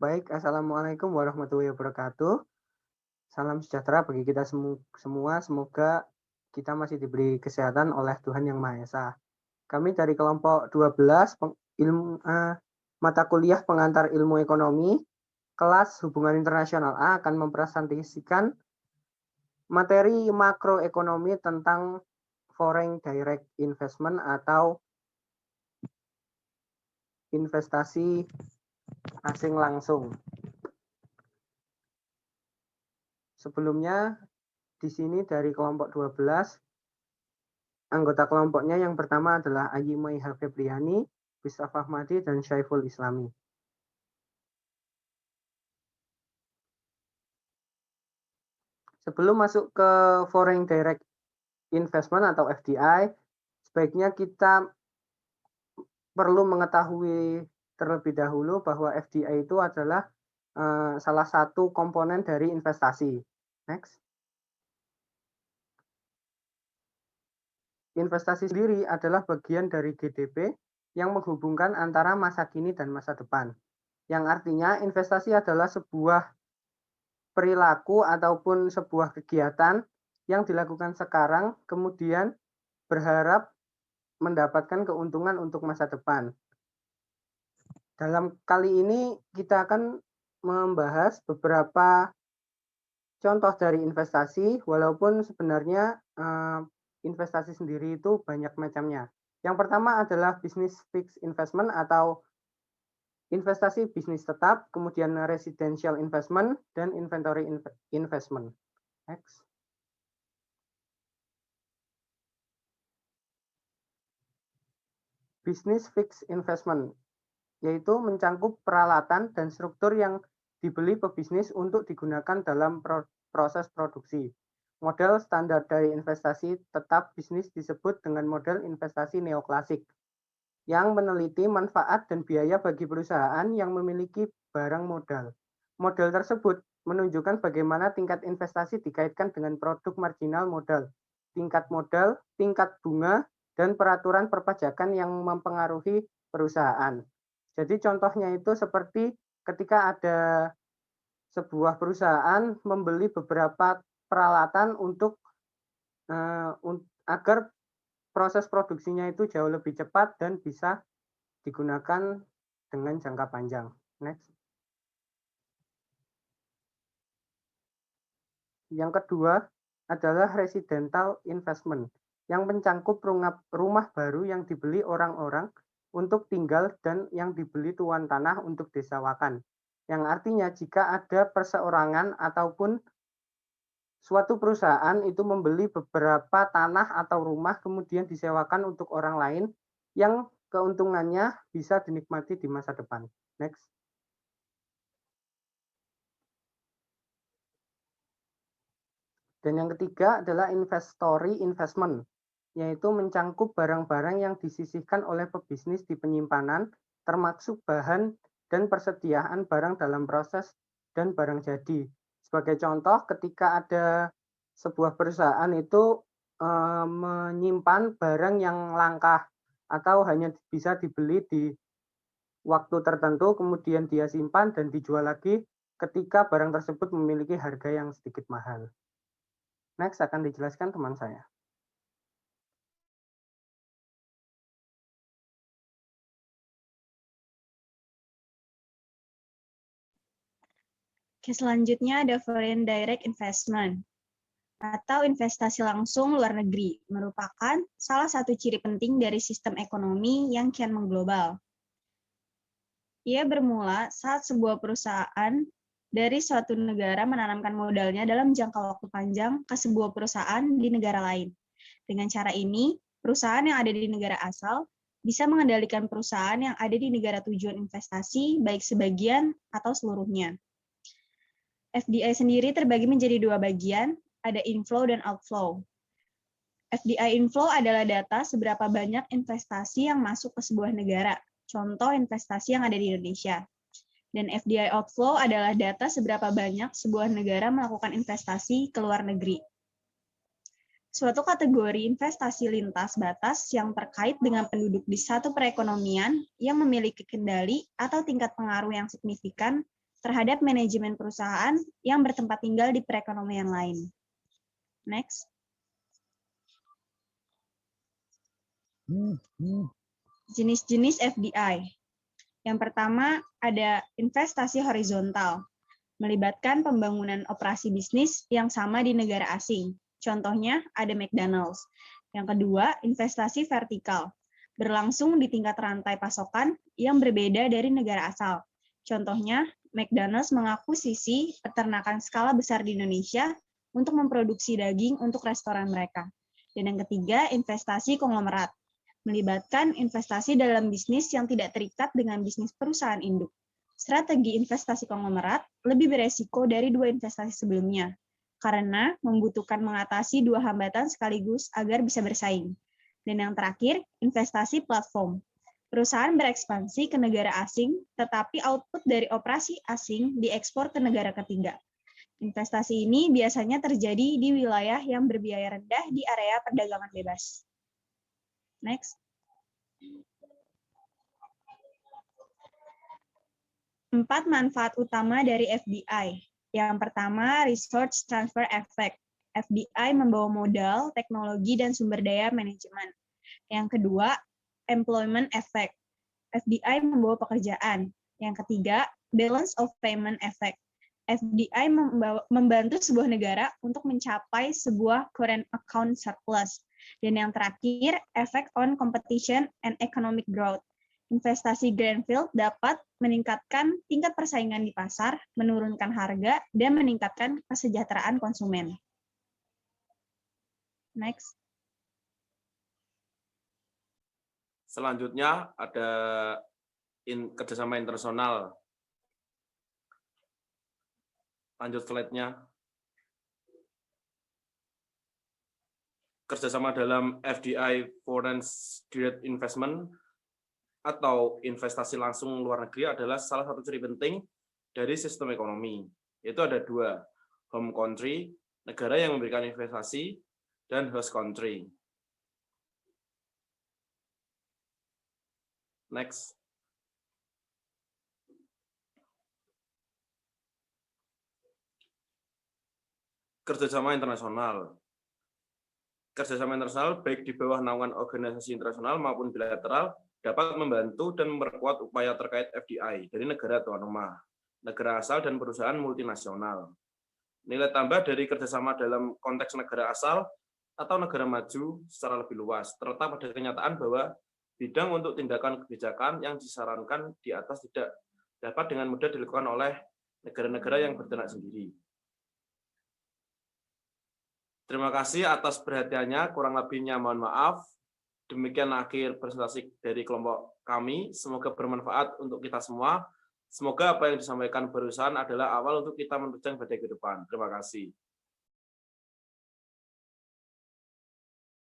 Baik, Assalamualaikum warahmatullahi wabarakatuh. Salam sejahtera bagi kita semua. Semoga kita masih diberi kesehatan oleh Tuhan Yang Maha Esa. Kami dari kelompok 12 mata kuliah pengantar ilmu ekonomi, kelas hubungan internasional A akan mempresentasikan materi makroekonomi tentang foreign direct investment atau investasi asing langsung. Sebelumnya, di sini dari kelompok 12, anggota kelompoknya yang pertama adalah Ayimai Febriani, Bisaf Ahmadi, dan Syaiful Islami. Sebelum masuk ke Foreign Direct Investment atau FDI, sebaiknya kita perlu mengetahui terlebih dahulu bahwa FDI itu adalah salah satu komponen dari investasi. Next. Investasi sendiri adalah bagian dari GDP yang menghubungkan antara masa kini dan masa depan. Yang artinya investasi adalah sebuah perilaku ataupun sebuah kegiatan yang dilakukan sekarang kemudian berharap mendapatkan keuntungan untuk masa depan. Dalam kali ini kita akan membahas beberapa contoh dari investasi, walaupun sebenarnya investasi sendiri itu banyak macamnya. Yang pertama adalah business fixed investment atau investasi bisnis tetap, kemudian residential investment, dan inventory investment. Next. Business fixed investment, yaitu mencangkup peralatan dan struktur yang dibeli pebisnis untuk digunakan dalam proses produksi. Model standar dari investasi tetap bisnis disebut dengan model investasi neoklasik, yang meneliti manfaat dan biaya bagi perusahaan yang memiliki barang modal. Model tersebut menunjukkan bagaimana tingkat investasi dikaitkan dengan produk marginal modal, tingkat modal, tingkat bunga, dan peraturan perpajakan yang mempengaruhi perusahaan. Jadi contohnya itu seperti ketika ada sebuah perusahaan membeli beberapa peralatan untuk agar proses produksinya itu jauh lebih cepat dan bisa digunakan dengan jangka panjang. Next. Yang kedua adalah residential investment, yang mencangkup rumah baru yang dibeli orang-orang untuk tinggal dan yang dibeli tuan tanah untuk desawakan. Yang artinya jika ada perseorangan ataupun suatu perusahaan itu membeli beberapa tanah atau rumah kemudian disewakan untuk orang lain yang keuntungannya bisa dinikmati di masa depan. Next. Dan yang ketiga adalah inventory investment, yaitu mencangkup barang-barang yang disisihkan oleh pebisnis di penyimpanan, termasuk bahan dan persediaan barang dalam proses dan barang jadi. Sebagai contoh, ketika ada sebuah perusahaan itu menyimpan barang yang langka atau hanya bisa dibeli di waktu tertentu, kemudian dia simpan dan dijual lagi ketika barang tersebut memiliki harga yang sedikit mahal. Next akan dijelaskan teman saya. Oke, selanjutnya ada foreign direct investment atau investasi langsung luar negeri, merupakan salah satu ciri penting dari sistem ekonomi yang kian mengglobal. Ia bermula saat sebuah perusahaan dari suatu negara menanamkan modalnya dalam jangka waktu panjang ke sebuah perusahaan di negara lain. Dengan cara ini, perusahaan yang ada di negara asal bisa mengendalikan perusahaan yang ada di negara tujuan investasi, baik sebagian atau seluruhnya. FDI sendiri terbagi menjadi dua bagian, ada inflow dan outflow. FDI inflow adalah data seberapa banyak investasi yang masuk ke sebuah negara, contoh investasi yang ada di Indonesia. Dan FDI outflow adalah data seberapa banyak sebuah negara melakukan investasi ke luar negeri. Suatu kategori investasi lintas batas yang terkait dengan penduduk di satu perekonomian yang memiliki kendali atau tingkat pengaruh yang signifikan terhadap manajemen perusahaan yang bertempat tinggal di perekonomian lain. Next. Jenis-jenis FDI. Yang pertama ada investasi horizontal, melibatkan pembangunan operasi bisnis yang sama di negara asing. Contohnya ada McDonald's. Yang kedua, investasi vertikal, berlangsung di tingkat rantai pasokan yang berbeda dari negara asal. Contohnya, McDonald's mengakuisisi peternakan skala besar di Indonesia untuk memproduksi daging untuk restoran mereka. Dan yang ketiga, investasi konglomerat, melibatkan investasi dalam bisnis yang tidak terikat dengan bisnis perusahaan induk. Strategi investasi konglomerat lebih beresiko dari dua investasi sebelumnya, karena membutuhkan mengatasi dua hambatan sekaligus agar bisa bersaing. Dan yang terakhir, investasi platform. Perusahaan berekspansi ke negara asing, tetapi output dari operasi asing diekspor ke negara ketiga. Investasi ini biasanya terjadi di wilayah yang berbiaya rendah di area perdagangan bebas. Next. 4 manfaat utama dari FDI. Yang pertama, Research Transfer Effect. FDI membawa modal, teknologi, dan sumber daya manajemen. Yang kedua, Employment Effect. FDI membawa pekerjaan. Yang ketiga, Balance of Payment Effect. FDI membantu sebuah negara untuk mencapai sebuah current account surplus. Dan yang terakhir, Effect on Competition and Economic Growth. Investasi greenfield dapat meningkatkan tingkat persaingan di pasar, menurunkan harga, dan meningkatkan kesejahteraan konsumen. Next. Selanjutnya ada kerjasama internasional. Lanjut slide-nya. Kerjasama dalam FDI Foreign Direct Investment atau investasi langsung luar negeri adalah salah satu ciri penting dari sistem ekonomi. Yaitu ada dua, home country, negara yang memberikan investasi, dan host country. Next. Kerjasama internasional. Kerjasama internasional baik di bawah naungan organisasi internasional maupun bilateral dapat membantu dan memperkuat upaya terkait FDI dari negara tuan rumah, negara asal, dan perusahaan multinasional. Nilai tambah dari kerjasama dalam konteks negara asal atau negara maju secara lebih luas terletak pada kenyataan bahwa bidang untuk tindakan kebijakan yang disarankan di atas tidak dapat dengan mudah dilakukan oleh negara-negara yang berternak sendiri. Terima kasih atas perhatiannya, kurang lebihnya mohon maaf. Demikian akhir presentasi dari kelompok kami. Semoga bermanfaat untuk kita semua. Semoga apa yang disampaikan barusan adalah awal untuk kita menerjang badai ke depan. Terima kasih.